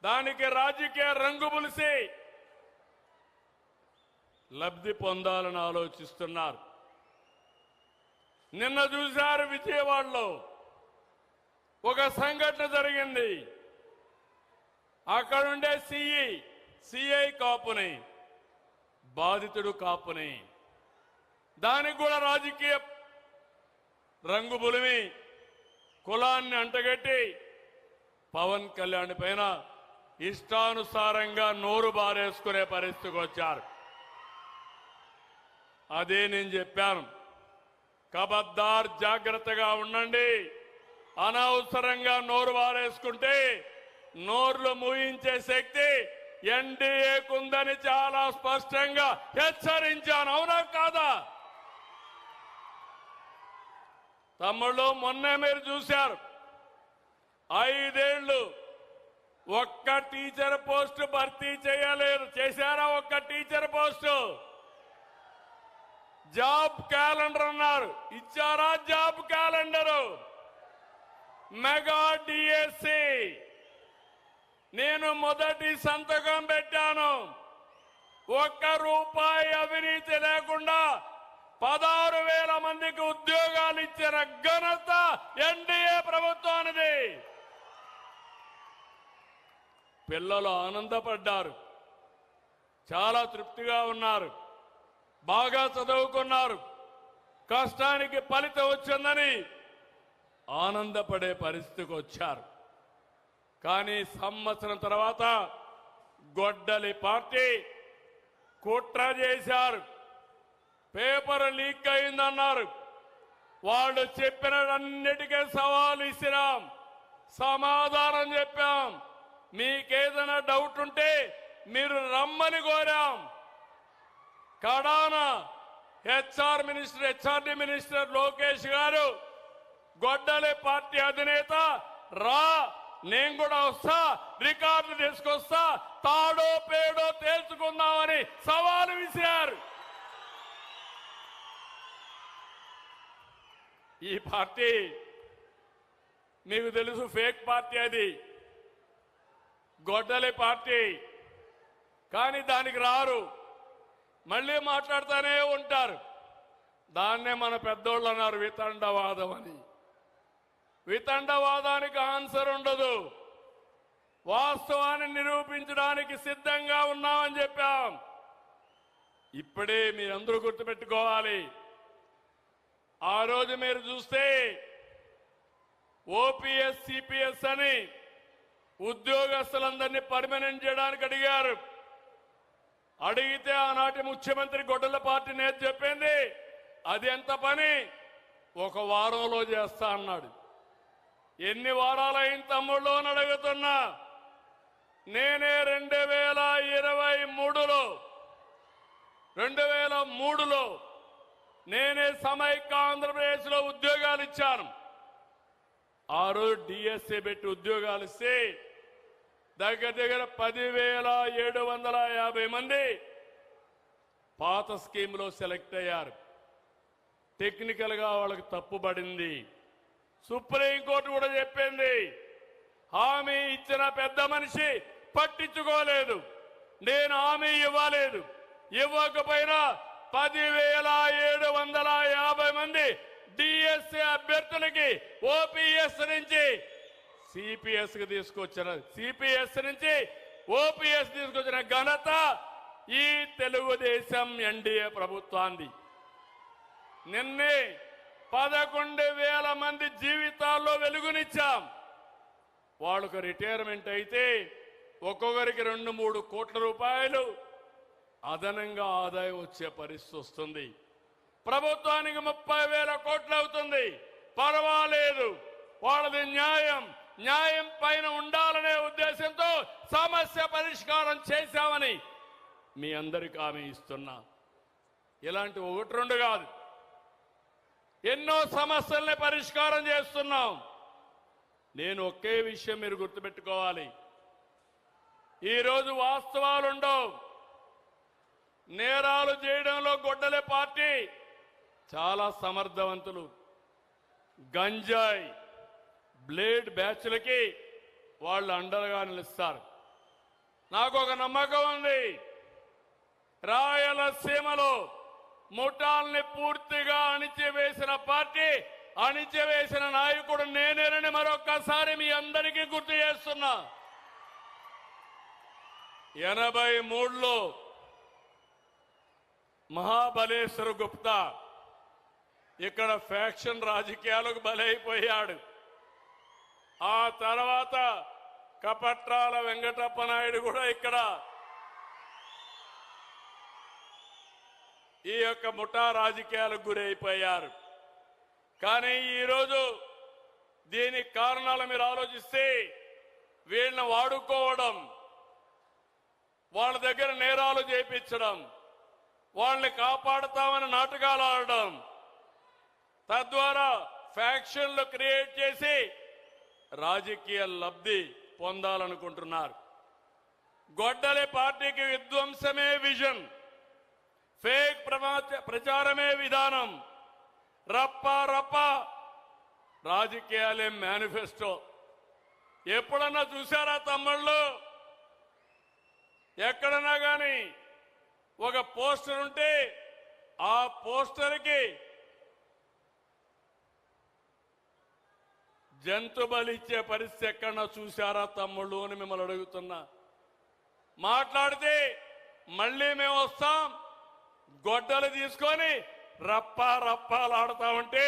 దానికి రాజకీయ రంగు పులిసి లబ్ధి పొందాలని ఆలోచిస్తున్నారు. నిన్న చూశారు విజయవాడలో ఒక సంఘటన జరిగింది. అక్కడుండే సిఐ కాపుని, బాధితుడు కాపుని, దానికి కూడా రాజకీయ రంగు పులిమి కులాన్ని అంటగట్టి పవన్ కళ్యాణ్ పైన ఇష్టానుసారంగా నోరు బారేసుకునే పరిస్థితికి వచ్చారు. అదే నేను చెప్పాను, ఖబర్దార్ జాగ్రత్తగా ఉండండి. అనవసరంగా నోరు బారేసుకుంటే నోర్లు మూయించే శక్తి ఎన్డీఏకుందని చాలా స్పష్టంగా హెచ్చరించాను. అవునా కాదా తమ్ముళ్ళు? మొన్నే మీరు చూశారు, 5 ఏళ్లు ఒక్క టీచర్ పోస్టు భర్తీ చేయలేరు. చేశారా ఒక్క టీచర్ పోస్టు? జాబ్ క్యాలెండర్ అన్నారు, ఇచ్చారా జాబ్ క్యాలెండరు? మెగా డిఎస్సి నేను మొదటి సంతకం పెట్టాను. ₹1 అవినీతి లేకుండా 16,000 మందికి ఉద్యోగాలు ఇచ్చిన ఘనత ఎన్డీఏ ప్రభుత్వానిది. పిల్లలు ఆనందపడ్డారు, చాలా తృప్తిగా ఉన్నారు, బాగా చదువుకున్నారు, కష్టానికి ఫలితం వచ్చిందని ఆనందపడే పరిస్థితికి వచ్చారు. కానీ సంవత్సరం తర్వాత గొడ్డలి పార్టీ కుట్ర చేశారు. పేపర్ లీక్ అయిందన్నారు. వాళ్ళు చెప్పినన్నిటికీ సవాల్ ఇచ్చినాం, సమాధానం చెప్పాం. మీకేదైనా డౌట్ ఉంటే మీరు రమ్మని కోరాం. కడాన హెచ్ఆర్డీ మినిస్టర్ లోకేష్ గారు, గొడ్డలి పార్టీ అధినేత, రా నేను కూడా వస్తా, రికార్డులు తీసుకొస్తా, తాడో పేడో తేల్చుకుందామని సవాలు విసిరారు. ఈ పార్టీ మీకు తెలుసు, ఫేక్ పార్టీ అది, గొడ్డలి పార్టీ. కానీ దానికి రారు, మళ్ళీ మాట్లాడుతూనే ఉంటారు. దాన్నే మన పెద్దోళ్ళు అన్నారు వితండవాదం అని. వితండవాదానికి ఆన్సర్ ఉండదు. వాస్తవాన్ని నిరూపించడానికి సిద్ధంగా ఉన్నామని చెప్పాం. ఇప్పుడే మీరందరూ గుర్తుపెట్టుకోవాలి, ఆ రోజు మీరు చూస్తే ఓపీఎస్ సిపిఎస్ అని ఉద్యోగస్తులందరినీ పర్మనెంట్ చేయడానికి అడిగారు. అడిగితే ఆనాటి ముఖ్యమంత్రి గొడ్డల పార్టీ నేత చెప్పింది అది ఎంత పని ఒక వారంలో చేస్తా అన్నాడు. ఎన్ని వారాలైన తమ్ముళ్ళు అని అడుగుతున్నా. నేనే 2003లో నేనే సమైక్య ఆంధ్రప్రదేశ్లో ఉద్యోగాలు ఇచ్చాను. ఆ రోజు డిఎస్ఏ పెట్టి ఉద్యోగాలు ఇస్తే దగ్గర 10,750 మంది పాత స్కీమ్లో సెలెక్ట్ అయ్యారు. టెక్నికల్ గా వాళ్ళకి తప్పుబడింది. సుప్రీంకోర్టు కూడా చెప్పింది హామీ ఇచ్చిన పెద్ద మనిషి పట్టించుకోలేదు. నేను హామీ ఇవ్వలేదు. ఇవ్వకపోయినా 10,750 మంది డిఎస్ఏ అభ్యర్థులకి ఓపీఎస్ నుంచి సిపిఎస్ కి తీసుకొచ్చిన సిపిఎస్ నుంచి ఓపీఎస్ తీసుకొచ్చిన ఘనత ఈ తెలుగుదేశం ఎన్డీఏ ప్రభుత్వాన్ని. నిన్నే 11,000 మంది జీవితాల్లో వెలుగునిచ్చాం. వాళ్ళకు రిటైర్మెంట్ అయితే ఒక్కొక్కరికి 2-3 కోట్ల రూపాయలు అదనంగా ఆదాయం వచ్చే పరిస్థితి వస్తుంది. ప్రభుత్వానికి 30,000 కోట్లు అవుతుంది. పర్వాలేదు, వాళ్ళది న్యాయం పైన ఉండాలనే ఉద్దేశంతో సమస్య పరిష్కారం చేశామని మీ అందరికీ హామీ ఇస్తున్నా. ఇలాంటి 1-2 కాదు, ఎన్నో సమస్యల్ని పరిష్కారం చేస్తున్నాం. నేను ఒకే విషయం మీరు గుర్తుపెట్టుకోవాలి. ఈరోజు వాస్తవాలుండవు. నేరాలు చేయడంలో గొడ్డలే పార్టీ చాలా సమర్థవంతులు. గంజాయి బ్లేడ్ బ్యాచ్లకి వాళ్ళు అండగా నిలుస్తారు. నాకు ఒక నమ్మకం ఉంది, రాయలసీమలో ముఠాల్ని పూర్తిగా అణిచివేసిన పార్టీ, అణిచివేసిన నాయకుడు నేనేనని మరొక్కసారి మీ అందరికీ గుర్తు చేస్తున్నా. 83లో మహాబలేశ్వర గుప్తా ఇక్కడ ఫ్యాక్షన్ రాజకీయాలకు బలైపోయాడు. ఆ తర్వాత కపట్రాల వెంకటప్ప నాయుడు కూడా ఇక్కడ ఈ యొక్క ముఠా రాజకీయాలకు గురైపోయారు. కానీ ఈరోజు దీనికి కారణాలు మీరు ఆలోచిస్తే వీళ్ళని వాడుకోవడం, వాళ్ళ దగ్గర నేరాలు చేయించడం, వాళ్ళని కాపాడుతామని నాటకాలు ఆడడం, తద్వారా ఫ్యాక్షన్లు క్రియేట్ చేసి రాజకీయ లబ్ధి పొందాలనుకుంటున్నారు. గొడ్డలి పార్టీకి విధ్వంసమే విజన్, ఫేక్ ప్రచారమే విధానం, రప్ప రాజకీయాలే మేనిఫెస్టో. ఎప్పుడన్నా చూసారా తమ్ముళ్ళు? ఎక్కడన్నా కానీ ఒక పోస్టర్ ఉంటే ఆ పోస్టర్కి జంతు బలిచ్చే పరిస్థితి ఎక్కడన్నా చూసారా తమ్ముళ్ళు అని మిమ్మల్ని అడుగుతున్నా. మాట్లాడితే మళ్ళీ మేము వస్తాం, గొడ్డలు తీసుకొని రప్పాలాడుతా ఉంటే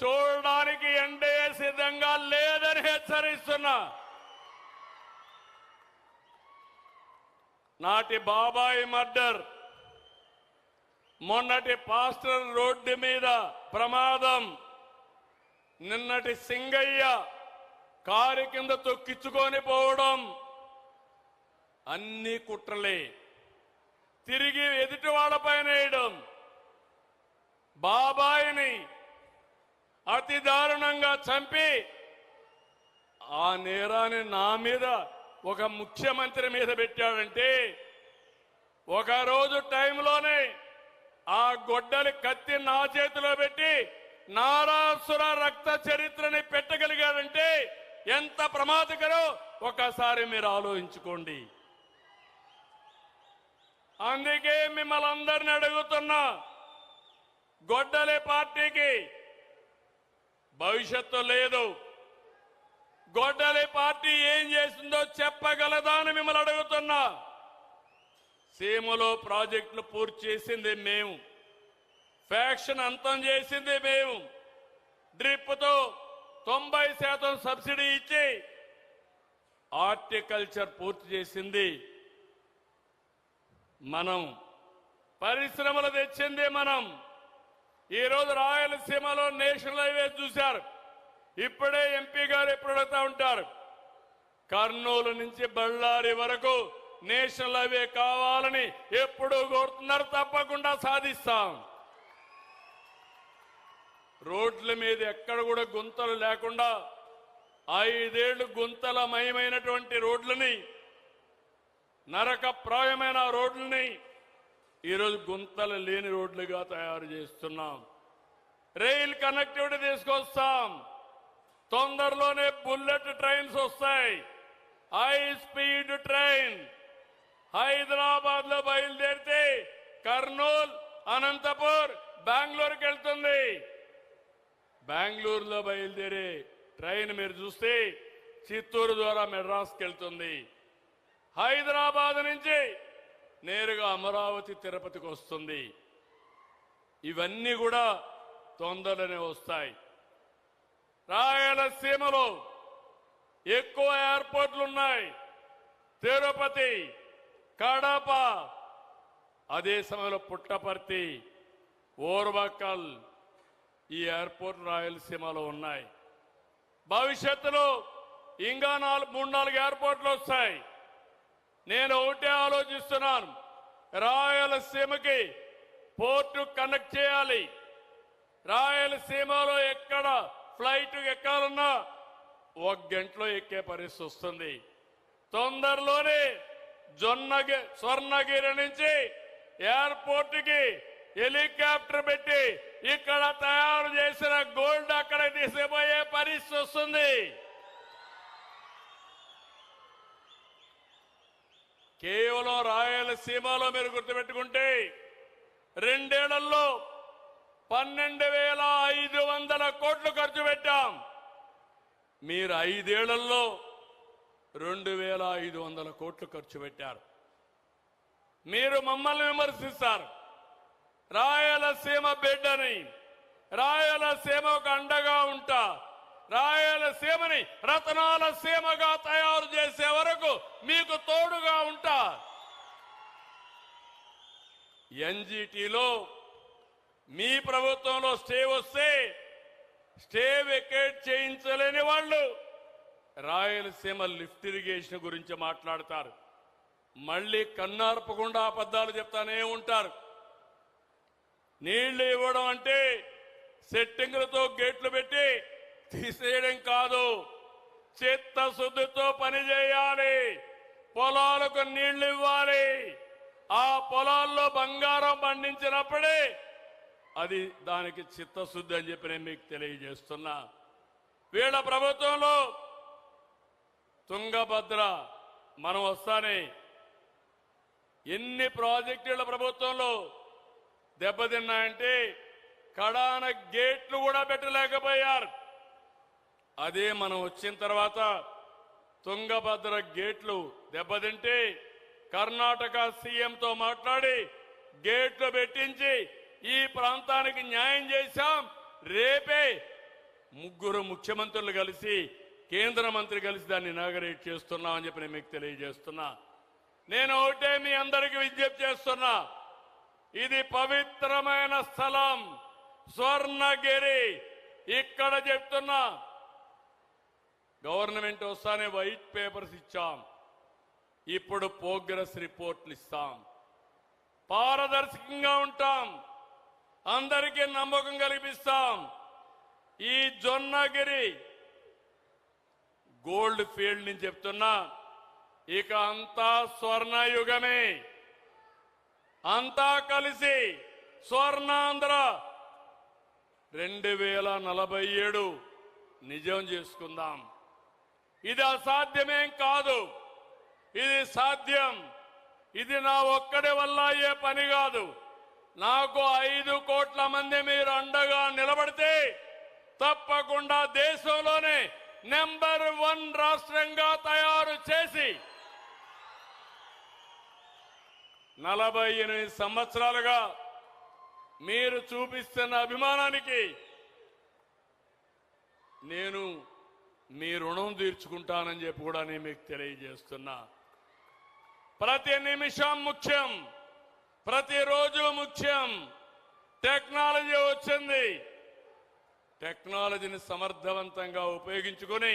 చూడడానికి ఎన్డీఏ సిద్ధంగా లేదని హెచ్చరిస్తున్నా. నాటి బాబాయి మర్డర్, మొన్నటి పాస్టర్ రోడ్డు మీద ప్రమాదం, నిన్నటి సింగయ్య కారు కింద తొక్కించుకొని పోవడం అన్ని కుట్రలే. తిరిగి ఎదుటి వాళ్ళపైన వేయడం, బాబాయిని అతి దారుణంగా చంపి ఆ నేరాన్ని నా మీద ఒక ముఖ్యమంత్రి మీద పెట్టాడంటే, ఒక రోజు టైంలోనే ఆ గొడ్డలి కత్తి నా చేతిలో పెట్టి నారాసుర రక్త చరిత్రని పెట్టగలిగాడంటే ఎంత ప్రమాదకరో ఒకసారి మీరు ఆలోచించుకోండి. అందుకే మిమ్మల్ని అందరిని అడుగుతున్నా, గొడ్డలి పార్టీకి భవిష్యత్తు లేదు. గొడ్డలి పార్టీ ఏం చేసిందో చెప్పగలదా అని మిమ్మల్ని అడుగుతున్నా. సీమలో ప్రాజెక్టులు పూర్తి చేసింది మేము, ఫ్యాక్షన్ అంతం చేసింది మేము, డ్రిప్తో 90% సబ్సిడీ ఇచ్చి హార్టికల్చర్ పూర్తి చేసింది మనం పరిశ్రమలు తెచ్చింది మనం. ఈరోజు రాయలసీమలో నేషనల్ హైవే చూశారు. ఇప్పుడే ఎంపీ గారు ఎప్పుడు అడుగుతా ఉంటారు, కర్నూలు నుంచి బళ్ళారి వరకు నేషనల్ హైవే కావాలని ఎప్పుడు కోరుతున్నారు. తప్పకుండా సాధిస్తాం. రోడ్ల మీద ఎక్కడ కూడా గుంతలు లేకుండా 5 ఏళ్లు గుంతలమయమైనటువంటి రోడ్లని, నరకప్రాయమైన రోడ్లని ఈరోజు గుంతలు లేని రోడ్లుగా తయారు చేస్తున్నాం. రైల్ కనెక్టివిటీ తీసుకొస్తాం. తొందరలోనే బుల్లెట్ ట్రైన్స్ వస్తాయి. హై స్పీడ్ ట్రైన్ హైదరాబాద్ లో బయలుదేరితే కర్నూలు, అనంతపూర్, బెంగళూరుకి వెళ్తుంది. బెంగళూరులో బయలుదేరే ట్రైన్ మీరు చూస్తే చిత్తూరు ద్వారా మెడ్రాస్కి వెళ్తుంది. హైదరాబాద్ నుంచి నేరుగా అమరావతి, తిరుపతికి వస్తుంది. ఇవన్నీ కూడా తొందరలోనే వస్తాయి. రాయలసీమలో ఎక్కువ ఎయిర్పోర్ట్లు ఉన్నాయి. తిరుపతి, కడప, అదే సమయంలో పుట్టపర్తి, ఓర్వకల్, ఈ ఎయిర్పోర్ట్ రాయలసీమలో ఉన్నాయి. భవిష్యత్తులో ఇంకా 3-4 ఎయిర్పోర్ట్లు వస్తాయి. నేను ఒకటే ఆలోచిస్తున్నాను, రాయలసీమకి పోర్టు కనెక్ట్ చేయాలి. రాయలసీమలో ఎక్కడ ఫ్లైట్ ఎక్కాలన్నా 1 గంటలో ఎక్కే పరిస్థితి వస్తుంది. తొందరలోనే స్వర్ణగిరి నుంచి ఎయిర్పోర్ట్ కి హెలికాప్టర్ పెట్టి ఇక్కడ తయారు చేసిన గోల్డ్ అక్కడ తీసుకుపోయే పరిస్థితి వస్తుంది. కేవలం రాయలసీమలో మీరు గుర్తుపెట్టుకుంటే 2 ఏళ్లలో 12,500 కోట్లు ఖర్చు పెట్టాం. మీరు 5 ఏళ్లలో 2,500 కోట్లు ఖర్చు పెట్టారు. మీరు మమ్మల్ని విమర్శిస్తారు, రాయలసీమ బిడ్డని, రాయలసీమకు అండగా ఉంటా, రాయలసీమని రతనాల సీమగా తయారు చేసే వరకు మీకు తోడుగా ఉంటా. ఎన్జీటీలో మీ ప్రభుత్వంలో స్టే వస్తే స్టే వెకేట్ చేయించలేని వాళ్ళు రాయలసీమ లిఫ్ట్ ఇరిగేషన్ గురించి మాట్లాడతారు. మళ్ళీ కన్నార్పకుండా అబద్ధాలు చెప్తానే ఉంటారు. నీళ్లు ఇవ్వడం అంటే సెట్టింగులతో గేట్లు పెట్టి తీసేయడం కాదు, చిత్తశుద్ధితో పనిచేయాలి. పొలాలకు నీళ్లు ఇవ్వాలి. ఆ పొలాల్లో బంగారం పండించినప్పుడే అది దానికి చిత్తశుద్ధి అని చెప్పి నేను మీకు తెలియజేస్తున్నా. వీళ్ళ ప్రభుత్వంలో తుంగభద్ర మనం వస్తానే ఎన్ని ప్రాజెక్టుల ప్రభుత్వంలో దెబ్బతిన్నాయంటే కడాన గేట్లు కూడా పెట్టలేకపోయారు. అదే మనం వచ్చిన తర్వాత తుంగభద్ర గేట్లు దెబ్బతింటే కర్ణాటక సీఎంతో మాట్లాడి గేట్లు పెట్టించి ఈ ప్రాంతానికి న్యాయం చేశాం. రేపే 3 ముఖ్యమంత్రులు కలిసి, కేంద్ర మంత్రి కలిసి దాన్ని ఇనాగరేట్ చేస్తున్నామని చెప్పి నేను మీకు తెలియజేస్తున్నా. నేను ఒకటే మీ అందరికీ విజ్ఞప్తి చేస్తున్నా, ఇది పవిత్రమైన స్థలం స్వర్ణగిరి. ఇక్కడ చెప్తున్నా, గవర్నమెంట్ వస్తానే వైట్ పేపర్స్ ఇచ్చాం, ఇప్పుడు ప్రోగ్రెస్ రిపోర్ట్లు ఇస్తాం. పారదర్శకంగా ఉంటాం, అందరికీ నమ్మకం కల్పిస్తాం. ఈ జొన్నగిరి గోల్డ్ ఫీల్డ్ నుంచి చెప్తున్నా, ఇక అంతా స్వర్ణయుగమే. అంతా కలిసి స్వర్ణాంధ్ర 2047 నిజం చేసుకుందాం. ఇది అసాధ్యమేం కాదు, ఇది సాధ్యం. ఇది నా ఒక్కడి వల్ల అయ్యే పని కాదు. నాకు 5 కోట్ల మంది మీరు అండగా నిలబడితే తప్పకుండా దేశంలోనే నెంబర్ 1 రాష్ట్రంగా తయారు చేసి 48 సంవత్సరాలుగా మీరు చూపిస్తున్న అభిమానానికి నేను మీ రుణం తీర్చుకుంటానని చెప్పి కూడా నేను మీకు తెలియజేస్తున్నా. ప్రతి నిమిషం ముఖ్యం. ప్రతిరోజు ముఖ్యం. టెక్నాలజీ వచ్చింది. టెక్నాలజీని సమర్థవంతంగా ఉపయోగించుకొని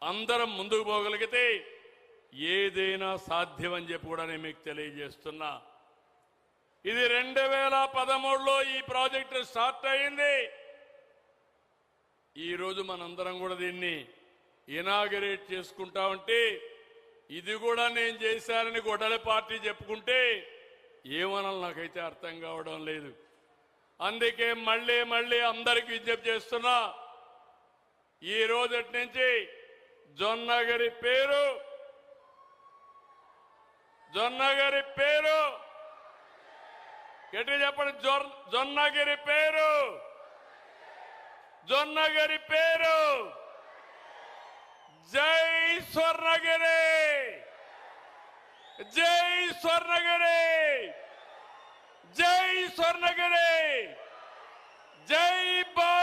అందరం ముందుకు పోగలిగితే ఏదైనా సాధ్యమని చెప్పి కూడా నేను మీకు తెలియజేస్తున్నా. ఇది 2013లో ఈ ప్రాజెక్టు స్టార్ట్ అయింది. ఈరోజు మనందరం కూడా దీన్ని ఇనాగరేట్ చేసుకుంటా ఉంటే ఇది కూడా నేను చేశానని గొడవల పార్టీ చెప్పుకుంటే ఏమనాలి నాకైతే అర్థం కావడం లేదు. అందుకే మళ్ళీ అందరికీ విజ్ఞప్తి చేస్తున్నా, ఈ రోజటి నుంచి జొన్నగిరి పేరు గట్టి చెప్పండి. జొన్నగిరి పేరు జై స్వర్ణగిరి, జై స్వర్ణగిరి, జై స్వర్ణగిరి, జై భారత్.